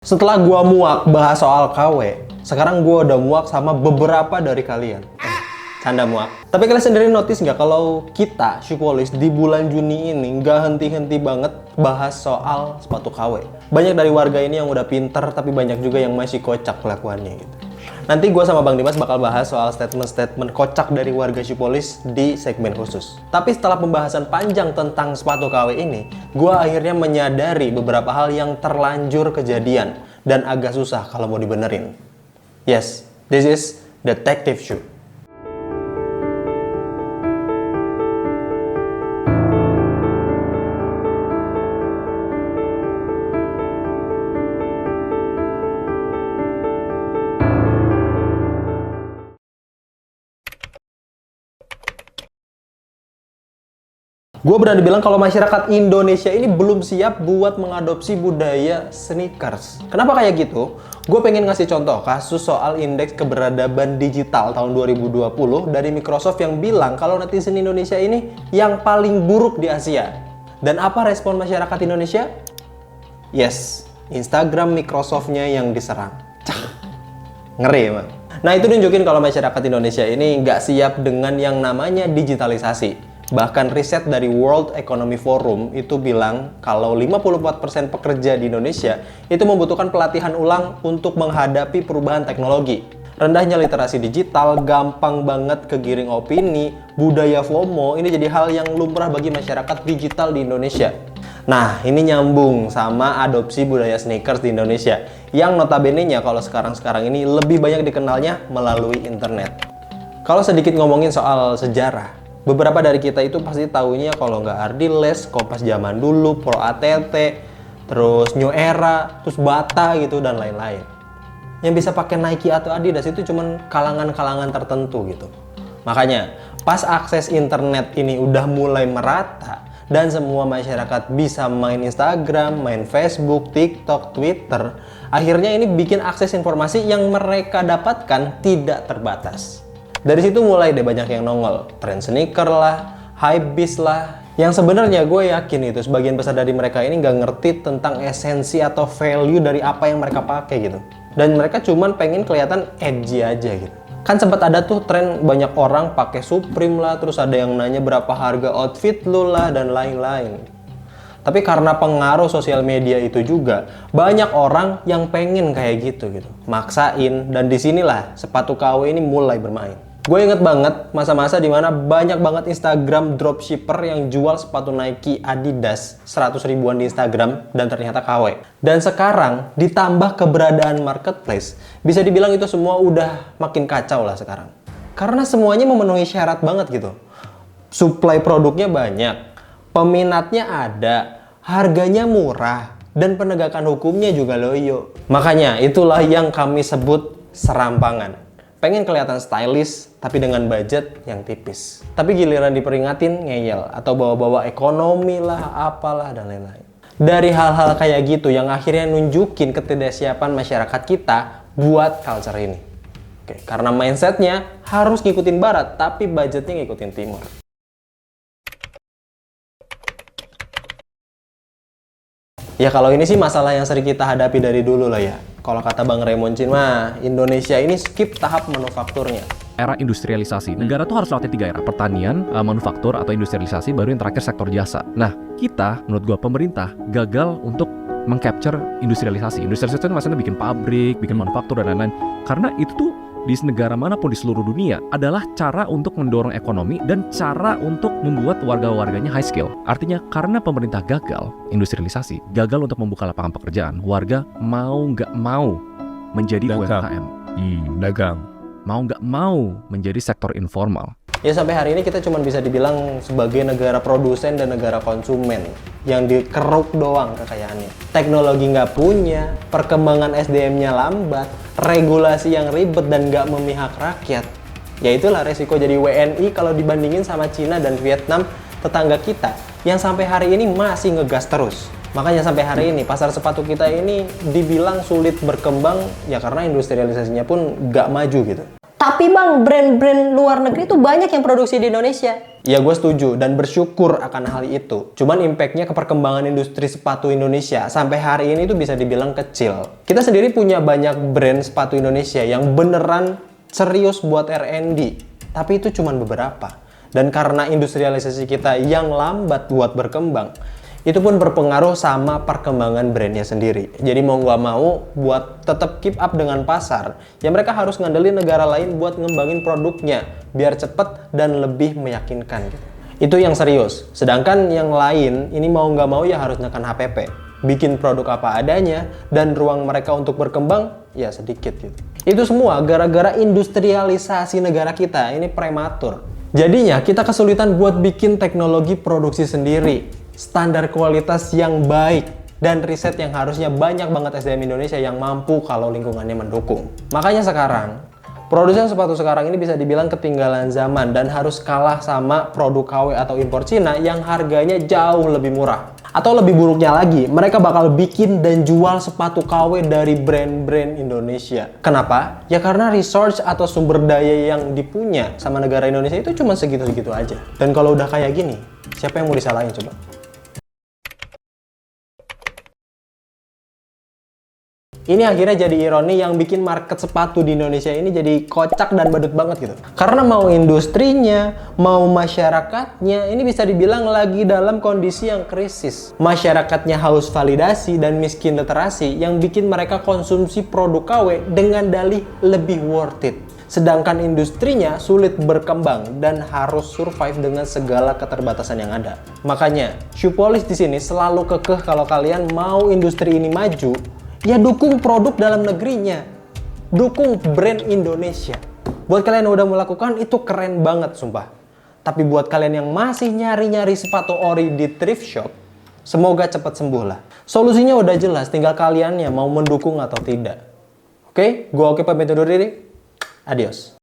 Setelah gua muak bahas soal KW, sekarang gua udah muak sama beberapa dari kalian. Canda muak. Tapi kalian sendiri notice nggak kalau kita, Shoepolish, di bulan Juni ini nggak henti-henti banget bahas soal sepatu KW. Banyak dari warga ini yang udah pinter, tapi banyak juga yang masih kocak kelakuannya gitu. Nanti gue sama Bang Dimas bakal bahas soal statement-statement kocak dari warga Shoepolish di segmen khusus. Tapi setelah pembahasan panjang tentang sepatu KW ini, gue akhirnya menyadari beberapa hal yang terlanjur kejadian dan agak susah kalau mau dibenerin. Yes, this is Detective Shoe. Gue berani bilang kalau masyarakat Indonesia ini belum siap buat mengadopsi budaya sneakers. Kenapa kayak gitu? Gue pengen ngasih contoh kasus soal indeks keberadaban digital tahun 2020 dari Microsoft yang bilang kalau netizen Indonesia ini yang paling buruk di Asia. Dan apa respon masyarakat Indonesia? Yes, Instagram Microsoft-nya yang diserang. Ngeri emang. Nah itu nunjukin kalau masyarakat Indonesia ini nggak siap dengan yang namanya digitalisasi. Bahkan riset dari World Economic Forum itu bilang kalau 54% pekerja di Indonesia itu membutuhkan pelatihan ulang untuk menghadapi perubahan teknologi. Rendahnya literasi digital, gampang banget kegiring opini, budaya FOMO ini jadi hal yang lumrah bagi masyarakat digital di Indonesia. Nah, ini nyambung sama adopsi budaya sneakers di Indonesia yang notabene-nya kalau sekarang-sekarang ini lebih banyak dikenalnya melalui internet. Kalau sedikit ngomongin soal sejarah, beberapa dari kita itu pasti tahunya kalau nggak Ardiles, Kompas zaman dulu, Pro ATT, terus New Era, terus Bata gitu dan lain-lain. Yang bisa pakai Nike atau Adidas itu cuman kalangan-kalangan tertentu gitu. Makanya pas akses internet ini udah mulai merata dan semua masyarakat bisa main Instagram, main Facebook, TikTok, Twitter, akhirnya ini bikin akses informasi yang mereka dapatkan tidak terbatas. Dari situ mulai deh banyak yang nongol, tren sneaker lah, hypebeast lah. Yang sebenarnya gue yakin itu sebagian besar dari mereka ini nggak ngerti tentang esensi atau value dari apa yang mereka pakai gitu. Dan mereka cuman pengen kelihatan edgy aja gitu. Kan sempat ada tuh tren banyak orang pakai Supreme lah, terus ada yang nanya berapa harga outfit lu lah dan lain-lain. Tapi karena pengaruh sosial media itu juga, banyak orang yang pengen kayak gitu. Maksain, dan disinilah sepatu KW ini mulai bermain. Gue inget banget masa-masa dimana banyak banget Instagram dropshipper yang jual sepatu Nike Adidas 100 ribuan di Instagram dan ternyata KW. Dan sekarang ditambah keberadaan marketplace, bisa dibilang itu semua udah makin kacau lah sekarang. Karena semuanya memenuhi syarat banget gitu. Supply produknya banyak, peminatnya ada, harganya murah, dan penegakan hukumnya juga loyo. Makanya itulah yang kami sebut serampangan. Pengen kelihatan stylish, tapi dengan budget yang tipis. Tapi giliran diperingatin ngeyel, atau bawa-bawa ekonomi lah, apalah, dan lain-lain. Dari hal-hal kayak gitu yang akhirnya nunjukin ketidaksiapan masyarakat kita buat culture ini. Oke, karena mindsetnya harus ngikutin barat, tapi budgetnya ngikutin timur. Ya kalau ini sih masalah yang sering kita hadapi dari dulu lah ya. Kalau kata Bang Raymond Chin mah, Indonesia ini skip tahap manufakturnya. Era industrialisasi. Negara tuh harus lewati 3 era. Pertanian, manufaktur atau industrialisasi, baru yang terakhir sektor jasa. Nah, kita, menurut gua pemerintah, gagal untuk mengcapture industrialisasi. Industrialisasi itu maksudnya bikin pabrik, bikin manufaktur, dan lain-lain. Karena itu tuh di negara manapun di seluruh dunia adalah cara untuk mendorong ekonomi dan cara untuk membuat warga-warganya high skill. Artinya karena pemerintah gagal industrialisasi, gagal untuk membuka lapangan pekerjaan, warga mau nggak mau menjadi UMKM, dagang, mau nggak mau menjadi sektor informal. Ya sampai hari ini kita cuma bisa dibilang sebagai negara produsen dan negara konsumen yang dikeruk doang kekayaannya. Teknologi nggak punya, perkembangan SDM-nya lambat, regulasi yang ribet dan nggak memihak rakyat. Ya itulah resiko jadi WNI kalau dibandingin sama Cina dan Vietnam, tetangga kita, yang sampai hari ini masih ngegas terus. Makanya sampai hari ini pasar sepatu kita ini dibilang sulit berkembang ya karena industrialisasinya pun nggak maju gitu. Tapi bang, brand-brand luar negeri itu banyak yang produksi di Indonesia. Ya gue setuju dan bersyukur akan hal itu. Cuman impactnya ke perkembangan industri sepatu Indonesia sampai hari ini tuh bisa dibilang kecil. Kita sendiri punya banyak brand sepatu Indonesia yang beneran serius buat R&D. Tapi itu cuman beberapa. Dan karena industrialisasi kita yang lambat buat berkembang, itu pun berpengaruh sama perkembangan brandnya sendiri. Jadi mau nggak mau buat tetap keep up dengan pasar, ya mereka harus ngandelin negara lain buat ngembangin produknya biar cepet dan lebih meyakinkan gitu. Itu yang serius. Sedangkan yang lain ini mau nggak mau ya harus nekan HPP, bikin produk apa adanya, dan ruang mereka untuk berkembang ya sedikit gitu. Itu semua gara-gara industrialisasi negara kita ini prematur. Jadinya kita kesulitan buat bikin teknologi produksi sendiri, standar kualitas yang baik, dan riset yang harusnya banyak banget SDM Indonesia yang mampu kalau lingkungannya mendukung. Makanya sekarang, produsen sepatu sekarang ini bisa dibilang ketinggalan zaman dan harus kalah sama produk KW atau impor Cina yang harganya jauh lebih murah. Atau lebih buruknya lagi, mereka bakal bikin dan jual sepatu KW dari brand-brand Indonesia. Kenapa? Ya karena resource atau sumber daya yang dipunya sama negara Indonesia itu cuma segitu-segitu aja. Dan kalau udah kayak gini, siapa yang mau disalahin coba? Ini akhirnya jadi ironi yang bikin market sepatu di Indonesia ini jadi kocak dan badut banget gitu. Karena mau industrinya, mau masyarakatnya, ini bisa dibilang lagi dalam kondisi yang krisis. Masyarakatnya haus validasi dan miskin literasi yang bikin mereka konsumsi produk KW dengan dalih lebih worth it. Sedangkan industrinya sulit berkembang dan harus survive dengan segala keterbatasan yang ada. Makanya, Shoepolish di sini selalu kekeh kalau kalian mau industri ini maju, ya dukung produk dalam negerinya. Dukung brand Indonesia. Buat kalian yang udah melakukan itu keren banget sumpah. Tapi buat kalian yang masih nyari-nyari sepatu ori di thrift shop, semoga cepat sembuh lah. Solusinya udah jelas, tinggal kalian ya mau mendukung atau tidak. Oke, gua Oki pamit undur diri. Adios.